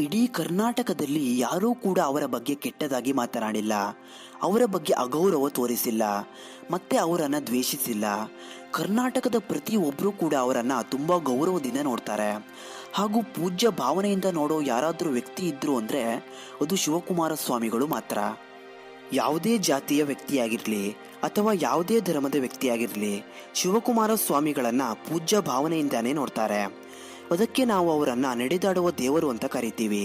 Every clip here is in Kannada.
ಇಡೀ ಕರ್ನಾಟಕದಲ್ಲಿ ಯಾರೂ ಕೂಡ ಅವರ ಬಗ್ಗೆ ಕೆಟ್ಟದಾಗಿ ಮಾತನಾಡಿಲ್ಲ, ಅವರ ಬಗ್ಗೆ ಅಗೌರವ ತೋರಿಸಿಲ್ಲ, ಮತ್ತೆ ಅವರನ್ನು ದ್ವೇಷಿಸಿಲ್ಲ. ಕರ್ನಾಟಕದ ಪ್ರತಿಯೊಬ್ಬರೂ ಕೂಡ ಅವರನ್ನು ತುಂಬ ಗೌರವದಿಂದ ನೋಡ್ತಾರೆ. ಹಾಗೂ ಪೂಜ್ಯ ಭಾವನೆಯಿಂದ ನೋಡೋ ಯಾರಾದರೂ ವ್ಯಕ್ತಿ ಇದ್ರು ಅಂದರೆ ಅದು ಶಿವಕುಮಾರ ಸ್ವಾಮಿಗಳು ಮಾತ್ರ. ಯಾವುದೇ ಜಾತಿಯ ವ್ಯಕ್ತಿಯಾಗಿರಲಿ ಅಥವಾ ಯಾವುದೇ ಧರ್ಮದ ವ್ಯಕ್ತಿಯಾಗಿರಲಿ, ಶಿವಕುಮಾರ ಸ್ವಾಮಿಗಳನ್ನು ಪೂಜ್ಯ ಭಾವನೆಯಿಂದಾನೇ ನೋಡ್ತಾರೆ. ಅದಕ್ಕೆ ನಾವು ಅವರನ್ನು ನಡೆದಾಡುವ ದೇವರು ಅಂತ ಕರಿತೀವಿ.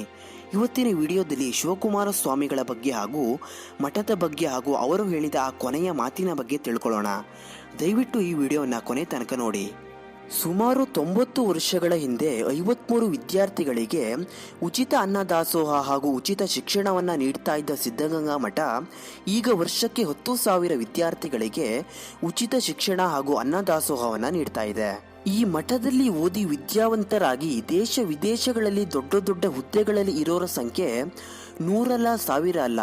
ಇವತ್ತಿನ ವಿಡಿಯೋದಲ್ಲಿ ಶಿವಕುಮಾರ ಸ್ವಾಮಿಗಳ ಬಗ್ಗೆ ಹಾಗೂ ಮಠದ ಬಗ್ಗೆ ಹಾಗೂ ಅವರು ಹೇಳಿದ ಆ ಕೊನೆಯ ಮಾತಿನ ಬಗ್ಗೆ ತಿಳ್ಕೊಳ್ಳೋಣ. ದಯವಿಟ್ಟು ಈ ವಿಡಿಯೋನ ಕೊನೆ ತನಕ ನೋಡಿ. ಸುಮಾರು 90 ವರ್ಷಗಳ ಹಿಂದೆ 53 ವಿದ್ಯಾರ್ಥಿಗಳಿಗೆ ಉಚಿತ ಅನ್ನದಾಸೋಹ ಹಾಗೂ ಉಚಿತ ಶಿಕ್ಷಣವನ್ನು ನೀಡ್ತಾ ಇದ್ದ ಸಿದ್ಧಗಂಗಾ ಮಠ ಈಗ ವರ್ಷಕ್ಕೆ 10,000 ವಿದ್ಯಾರ್ಥಿಗಳಿಗೆ ಉಚಿತ ಶಿಕ್ಷಣ ಹಾಗೂ ಅನ್ನದಾಸೋಹವನ್ನು ನೀಡ್ತಾ ಇದೆ. ಈ ಮಠದಲ್ಲಿ ಓದಿ ವಿದ್ಯಾವಂತರಾಗಿ ದೇಶ ವಿದೇಶಗಳಲ್ಲಿ ದೊಡ್ಡ ದೊಡ್ಡ ಹುದ್ದೆಗಳಲ್ಲಿ ಇರೋರ ಸಂಖ್ಯೆ 100 ಅಲ್ಲ, 1000 ಅಲ್ಲ,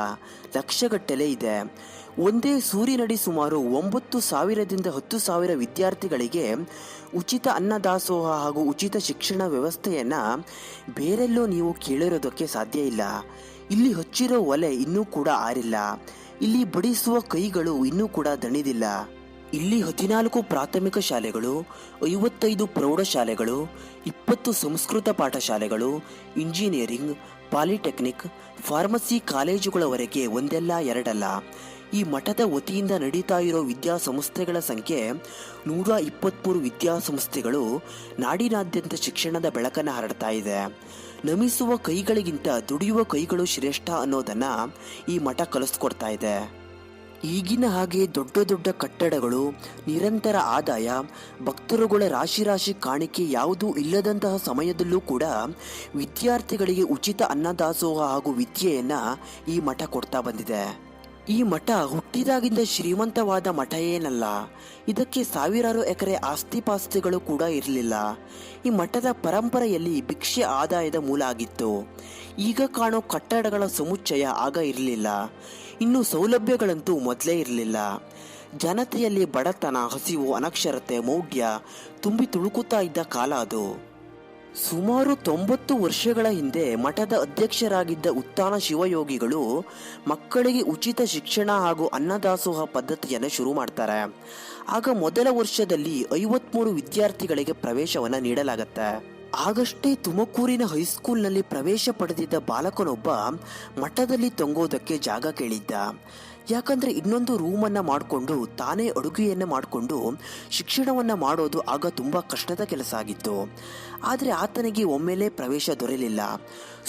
ಲಕ್ಷಗಟ್ಟಲೆ ಇದೆ. ಒಂದೇ ಸೂರಿನಡಿ ಸುಮಾರು 9,000ದಿಂದ 10,000 ವಿದ್ಯಾರ್ಥಿಗಳಿಗೆ ಉಚಿತ ಅನ್ನದಾಸೋಹ ಹಾಗೂ ಉಚಿತ ಶಿಕ್ಷಣ ವ್ಯವಸ್ಥೆಯನ್ನು ಬೇರೆಲ್ಲೋ ನೀವು ಕೇಳಿರೋದಕ್ಕೆ ಸಾಧ್ಯ ಇಲ್ಲ. ಇಲ್ಲಿ ಹಚ್ಚಿರೋ ಒಲೆ ಇನ್ನೂ ಕೂಡ ಆರಿಲ್ಲ, ಇಲ್ಲಿ ಬಡಿಸುವ ಕೈಗಳು ಇನ್ನೂ ಕೂಡ ದಣಿದಿಲ್ಲ. ಇಲ್ಲಿ 14 ಪ್ರಾಥಮಿಕ ಶಾಲೆಗಳು, 55 ಪ್ರೌಢಶಾಲೆಗಳು, 20 ಸಂಸ್ಕೃತ ಪಾಠಶಾಲೆಗಳು, ಇಂಜಿನಿಯರಿಂಗ್, ಪಾಲಿಟೆಕ್ನಿಕ್, ಫಾರ್ಮಸಿ ಕಾಲೇಜುಗಳವರೆಗೆ ಒಂದಲ್ಲ ಎರಡಲ್ಲ. ಈ ಮಠದ ವತಿಯಿಂದ ನಡೀತಾ ಇರೋ ವಿದ್ಯಾಸಂಸ್ಥೆಗಳ ಸಂಖ್ಯೆ 123 ವಿದ್ಯಾಸಂಸ್ಥೆಗಳು ನಾಡಿನಾದ್ಯಂತ ಶಿಕ್ಷಣದ ಬೆಳಕನ್ನು ಹರಡ್ತಾ ಇದೆ. ನಮಿಸುವ ಕೈಗಳಿಗಿಂತ ದುಡಿಯುವ ಕೈಗಳು ಶ್ರೇಷ್ಠ ಅನ್ನೋದನ್ನು ಈ ಮಠ ಕಲಿಸ್ಕೊಡ್ತಾ ಇದೆ. ಈಗಿನ ಹಾಗೆ ದೊಡ್ಡ ದೊಡ್ಡ ಕಟ್ಟಡಗಳು, ನಿರಂತರ ಆದಾಯ, ಭಕ್ತರುಗಳ ರಾಶಿ ರಾಶಿ ಕಾಣಿಕೆ ಯಾವುದೂ ಇಲ್ಲದಂತಹ ಸಮಯದಲ್ಲೂ ಕೂಡ ವಿದ್ಯಾರ್ಥಿಗಳಿಗೆ ಉಚಿತ ಅನ್ನದಾಸೋಹ ಹಾಗೂ ವಿದ್ಯೆಯನ್ನು ಈ ಮಠ ಕೊಡ್ತಾ ಬಂದಿದೆ. ಈ ಮಠ ಹುಟ್ಟಿದಾಗಿಂದ ಶ್ರೀಮಂತವಾದ ಮಠ ಏನಲ್ಲ. ಇದಕ್ಕೆ ಸಾವಿರಾರು ಎಕರೆ ಆಸ್ತಿಪಾಸ್ತಿಗಳು ಕೂಡ ಇರಲಿಲ್ಲ. ಈ ಮಠದ ಪರಂಪರೆಯಲ್ಲಿ ಭಿಕ್ಷೆ ಆದಾಯದ ಮೂಲ ಆಗಿತ್ತು. ಈಗ ಕಾಣೋ ಕಟ್ಟಡಗಳ ಸಮುಚ್ಚಯ ಆಗ ಇರಲಿಲ್ಲ. ಇನ್ನು ಸೌಲಭ್ಯಗಳಂತೂ ಮೊದಲೇ ಇರಲಿಲ್ಲ. ಜನತೆಯಲ್ಲಿ ಬಡತನ, ಹಸಿವು, ಅನಕ್ಷರತೆ, ಮೌಢ್ಯ ತುಂಬಿ ತುಳುಕುತ್ತಾ ಇದ್ದ ಕಾಲ ಅದು. ಸುಮಾರು 90 ವರ್ಷಗಳ ಹಿಂದೆ ಮಠದ ಅಧ್ಯಕ್ಷರಾಗಿದ್ದ ಉತ್ತಾನ ಶಿವಯೋಗಿಗಳು ಮಕ್ಕಳಿಗೆ ಉಚಿತ ಶಿಕ್ಷಣ ಹಾಗೂ ಅನ್ನದಾಸೋಹ ಪದ್ಧತಿಯನ್ನು ಶುರು ಮಾಡ್ತಾರೆ. ಆಗ ಮೊದಲ ವರ್ಷದಲ್ಲಿ 53 ವಿದ್ಯಾರ್ಥಿಗಳಿಗೆ ಪ್ರವೇಶವನ್ನು ನೀಡಲಾಗತ್ತೆ. ಆಗಷ್ಟೇ ತುಮಕೂರಿನ ಹೈಸ್ಕೂಲ್ನಲ್ಲಿ ಪ್ರವೇಶ ಪಡೆದಿದ್ದ ಬಾಲಕನೊಬ್ಬ ಮಠದಲ್ಲಿ ತಂಗೋದಕ್ಕೆ ಜಾಗ ಕೇಳಿದ್ದ. ಯಾಕಂದರೆ ಇನ್ನೊಂದು ರೂಮನ್ನು ಮಾಡಿಕೊಂಡು ತಾನೇ ಅಡುಗೆಯನ್ನು ಮಾಡಿಕೊಂಡು ಶಿಕ್ಷಣವನ್ನು ಮಾಡೋದು ಆಗ ತುಂಬ ಕಷ್ಟದ ಕೆಲಸ ಆಗಿತ್ತು. ಆದರೆ ಆತನಿಗೆ ಒಮ್ಮೆಲೇ ಪ್ರವೇಶ ದೊರೆಯಲಿಲ್ಲ.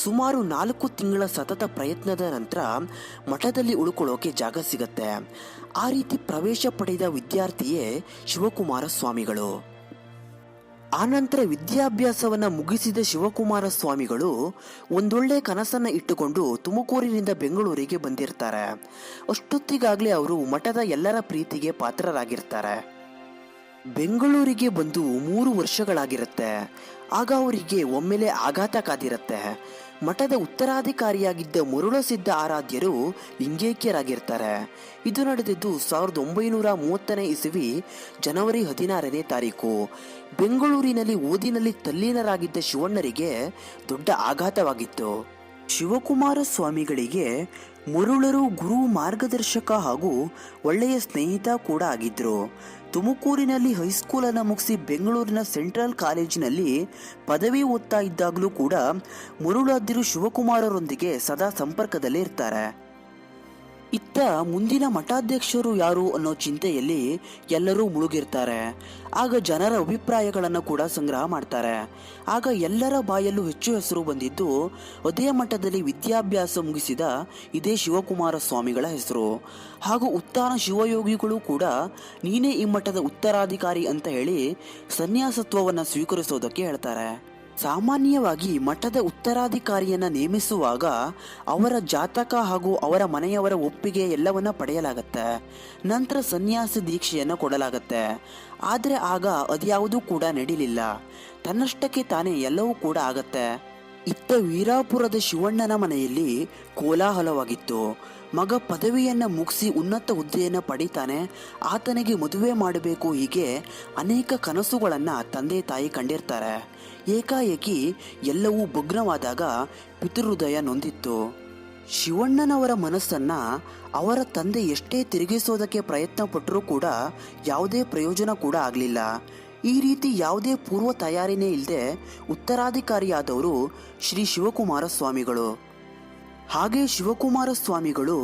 ಸುಮಾರು 4 ತಿಂಗಳ ಸತತ ಪ್ರಯತ್ನದ ನಂತರ ಮಠದಲ್ಲಿ ಉಳ್ಕೊಳ್ಳೋಕೆ ಜಾಗ ಸಿಗತ್ತೆ. ಆ ರೀತಿ ಪ್ರವೇಶ ಪಡೆದ ವಿದ್ಯಾರ್ಥಿಯೇ ಶಿವಕುಮಾರ ಸ್ವಾಮಿಗಳು. ಆನಂತರ ವಿದ್ಯಾಭ್ಯಾಸವನ್ನು ಮುಗಿಸಿದ ಶಿವಕುಮಾರ ಸ್ವಾಮಿಗಳು ಒಂದೊಳ್ಳೆ ಕನಸನ್ನು ಇಟ್ಟುಕೊಂಡು ತುಮಕೂರಿನಿಂದ ಬೆಂಗಳೂರಿಗೆ ಬಂದಿರ್ತಾರೆ. ಅಷ್ಟೊತ್ತಿಗಾಗಲೇ ಅವರು ಮಠದ ಎಲ್ಲರ ಪ್ರೀತಿಗೆ ಪಾತ್ರರಾಗಿರ್ತಾರೆ. ಬೆಂಗಳೂರಿಗೆ ಬಂದು 3 ವರ್ಷಗಳಾಗಿರುತ್ತೆ. ಆಗ ಅವರಿಗೆ ಒಮ್ಮೆಲೆ ಆಘಾತ ಕಾದಿರುತ್ತೆ. ಮಠದ ಉತ್ತರಾಧಿಕಾರಿಯಾಗಿದ್ದ ಮರುಳಸಿದ್ಧ ಆರಾಧ್ಯರು ಲಿಂಗೈಕ್ಯರಾಗಿರ್ತಾರೆ. ಇದು ನಡೆದಿದ್ದು 1930ನೇ ಇಸವಿ ಜನವರಿ 16ನೇ ತಾರೀಕು. ಬೆಂಗಳೂರಿನಲ್ಲಿ ಓದಿನಲ್ಲಿ ತಲ್ಲೀನರಾಗಿದ್ದ ಶಿವಣ್ಣರಿಗೆ ದೊಡ್ಡ ಆಘಾತವಾಗಿತ್ತು. ಶಿವಕುಮಾರ ಸ್ವಾಮಿಗಳಿಗೆ ಮರುಳರು ಗುರು, ಮಾರ್ಗದರ್ಶಕ ಹಾಗೂ ಒಳ್ಳೆಯ ಸ್ನೇಹಿತ ಕೂಡ ಆಗಿದ್ರು. ತುಮಕೂರಿನಲ್ಲಿ ಹೈಸ್ಕೂಲನ್ನು ಮುಗಿಸಿ ಬೆಂಗಳೂರಿನ ಸೆಂಟ್ರಲ್ ಕಾಲೇಜಿನಲ್ಲಿ ಪದವಿ ಓದ್ತಾ ಇದ್ದಾಗಲೂ ಕೂಡ ಮರುಳಾದ್ಯರು ಶಿವಕುಮಾರರೊಂದಿಗೆ ಸದಾ ಸಂಪರ್ಕದಲ್ಲೇ ಇರ್ತಾರೆ. ಇತ್ತ ಮುಂದಿನ ಮಠಾಧ್ಯಕ್ಷರು ಯಾರು ಅನ್ನೋ ಚಿಂತೆಯಲ್ಲಿ ಎಲ್ಲರೂ ಮುಳುಗಿರ್ತಾರೆ. ಆಗ ಜನರ ಅಭಿಪ್ರಾಯಗಳನ್ನು ಕೂಡ ಸಂಗ್ರಹ ಮಾಡ್ತಾರೆ. ಆಗ ಎಲ್ಲರ ಬಾಯಲ್ಲೂ ಹೆಚ್ಚು ಹೆಸರು ಬಂದಿದ್ದು ಅದೇ ಮಠದಲ್ಲಿ ವಿದ್ಯಾಭ್ಯಾಸ ಮುಗಿಸಿದ ಇದೇ ಶಿವಕುಮಾರ ಸ್ವಾಮಿಗಳ ಹೆಸರು. ಹಾಗೂ ಉತ್ತಾನ ಶಿವಯೋಗಿಗಳು ಕೂಡ ನೀನೇ ಈ ಮಠದ ಉತ್ತರಾಧಿಕಾರಿ ಅಂತ ಹೇಳಿ ಸನ್ಯಾಸತ್ವವನ್ನು ಸ್ವೀಕರಿಸೋದಕ್ಕೆ ಹೇಳ್ತಾರೆ. ಸಾಮಾನ್ಯವಾಗಿ ಮಠದ ಉತ್ತರಾಧಿಕಾರಿಯನ್ನು ನೇಮಿಸುವಾಗ ಅವರ ಜಾತಕ ಹಾಗೂ ಅವರ ಮನೆಯವರ ಒಪ್ಪಿಗೆ ಎಲ್ಲವನ್ನ ಪಡೆಯಲಾಗತ್ತೆ. ನಂತರ ಸನ್ಯಾಸ ದೀಕ್ಷೆಯನ್ನು ಕೊಡಲಾಗತ್ತೆ. ಆದರೆ ಆಗ ಅದ್ಯಾವುದೂ ಕೂಡ ನಡೀಲಿಲ್ಲ. ತನ್ನಷ್ಟಕ್ಕೆ ತಾನೇ ಎಲ್ಲವೂ ಕೂಡ ಆಗತ್ತೆ. ಇತ್ತ ವೀರಾಪುರದ ಶಿವಣ್ಣನ ಮನೆಯಲ್ಲಿ ಕೋಲಾಹಲವಾಗಿತ್ತು. ಮಗ ಪದವಿಯನ್ನ ಮುಗಿಸಿ ಉನ್ನತ ಹುದ್ದೆಯನ್ನು ಪಡಿತಾನೆ, ಆತನಿಗೆ ಮದುವೆ ಮಾಡಬೇಕು, ಹೀಗೆ ಅನೇಕ ಕನಸುಗಳನ್ನ ತಂದೆ ತಾಯಿ ಕಂಡಿರ್ತಾರೆ. ಏಕಾಏಕಿ ಎಲ್ಲವೂ ಭಗ್ನವಾದಾಗ ಪಿತೃಹೃದಯ ನೊಂದಿತ್ತು. ಶಿವಣ್ಣನವರ ಮನಸ್ಸನ್ನ ಅವರ ತಂದೆ ಎಷ್ಟೇ ತಿರುಗಿಸೋದಕ್ಕೆ ಪ್ರಯತ್ನ ಪಟ್ಟರೂ ಕೂಡ ಯಾವುದೇ ಪ್ರಯೋಜನ ಕೂಡ ಆಗಲಿಲ್ಲ. ಈ ರೀತಿ ಯಾವುದೇ ಪೂರ್ವ ತಯಾರಿನೇ ಇಲ್ಲದೆ ಉತ್ತರಾಧಿಕಾರಿಯಾದವರು ಶ್ರೀ ಶಿವಕುಮಾರ ಸ್ವಾಮಿಗಳು. ಹಾಗೆ ಶಿವಕುಮಾರ ಸ್ವಾಮಿಗಳು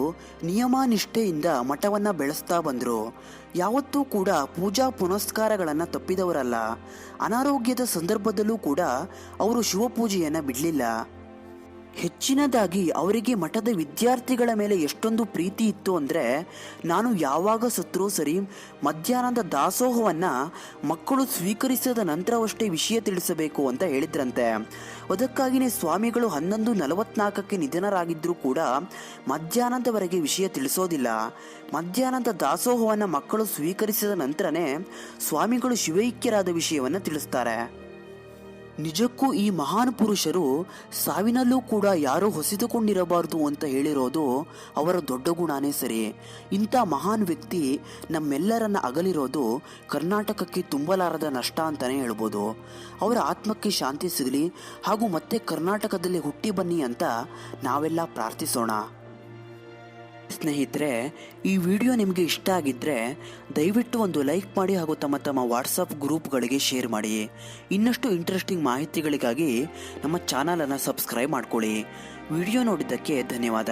ನಿಯಮ ನಿಷ್ಠೆಯಿಂದ ಮಠವನ್ನ ಬೆಳೆಸ್ತಾ ಬಂದರು. ಯಾವತ್ತೂ ಕೂಡ ಪೂಜಾ ಪುನಸ್ಕಾರಗಳನ್ನು ತಪ್ಪಿದವರಲ್ಲ. ಅನಾರೋಗ್ಯದ ಸಂದರ್ಭದಲ್ಲೂ ಕೂಡ ಅವರು ಶಿವಪೂಜೆಯನ್ನು ಬಿಡಲಿಲ್ಲ. ಹೆಚ್ಚಿನದಾಗಿ ಅವರಿಗೆ ಮಠದ ವಿದ್ಯಾರ್ಥಿಗಳ ಮೇಲೆ ಎಷ್ಟೊಂದು ಪ್ರೀತಿ ಇತ್ತು ಅಂದರೆ, ನಾನು ಯಾವಾಗ ಸತ್ರೂ ಸರಿ ಮಧ್ಯಾಹ್ನದ ದಾಸೋಹವನ್ನು ಮಕ್ಕಳು ಸ್ವೀಕರಿಸಿದ ನಂತರವಷ್ಟೇ ವಿಷಯ ತಿಳಿಸಬೇಕು ಅಂತ ಹೇಳಿದ್ರಂತೆ. ಅದಕ್ಕಾಗಿಯೇ ಸ್ವಾಮಿಗಳು 11:44 ನಿಧನರಾಗಿದ್ದರೂ ಕೂಡ ಮಧ್ಯಾಹ್ನದವರೆಗೆ ವಿಷಯ ತಿಳಿಸೋದಿಲ್ಲ. ಮಧ್ಯಾಹ್ನದ ದಾಸೋಹವನ್ನು ಮಕ್ಕಳು ಸ್ವೀಕರಿಸಿದ ನಂತರನೇ ಸ್ವಾಮಿಗಳು ಶಿವೈಕ್ಯರಾದ ವಿಷಯವನ್ನು ತಿಳಿಸ್ತಾರೆ. ನಿಜಕ್ಕೂ ಈ ಮಹಾನ್ ಪುರುಷರು ಸಾವಿನಲ್ಲೂ ಕೂಡ ಯಾರೂ ಹೊಸೆದುಕೊಂಡಿರಬಾರ್ದು ಅಂತ ಹೇಳಿರೋದು ಅವರ ದೊಡ್ಡ ಗುಣನೇ ಸರಿ. ಇಂಥ ಮಹಾನ್ ವ್ಯಕ್ತಿ ನಮ್ಮೆಲ್ಲರನ್ನ ಅಗಲಿರೋದು ಕರ್ನಾಟಕಕ್ಕೆ ತುಂಬಲಾರದ ನಷ್ಟ ಅಂತಲೇ ಹೇಳ್ಬೋದು. ಅವರ ಆತ್ಮಕ್ಕೆ ಶಾಂತಿ ಸಿಗಲಿ ಹಾಗೂ ಮತ್ತೆ ಕರ್ನಾಟಕದಲ್ಲಿ ಹುಟ್ಟಿ ಬನ್ನಿ ಅಂತ ನಾವೆಲ್ಲ ಪ್ರಾರ್ಥಿಸೋಣ. ಸ್ನೇಹಿತರೆ, ಈ ವಿಡಿಯೋ ನಿಮಗೆ ಇಷ್ಟ ಆಗಿದ್ದರೆ ದಯವಿಟ್ಟು ಒಂದು ಲೈಕ್ ಮಾಡಿ ಹಾಗೂ ತಮ್ಮ ವಾಟ್ಸಪ್ ಗ್ರೂಪ್ಗಳಿಗೆ ಶೇರ್ ಮಾಡಿ. ಇನ್ನಷ್ಟು ಇಂಟ್ರೆಸ್ಟಿಂಗ್ ಮಾಹಿತಿಗಳಿಗಾಗಿ ನಮ್ಮ ಚಾನಲನ್ನು ಸಬ್ಸ್ಕ್ರೈಬ್ ಮಾಡ್ಕೊಳ್ಳಿ. ವಿಡಿಯೋ ನೋಡಿದ್ದಕ್ಕೆ ಧನ್ಯವಾದ.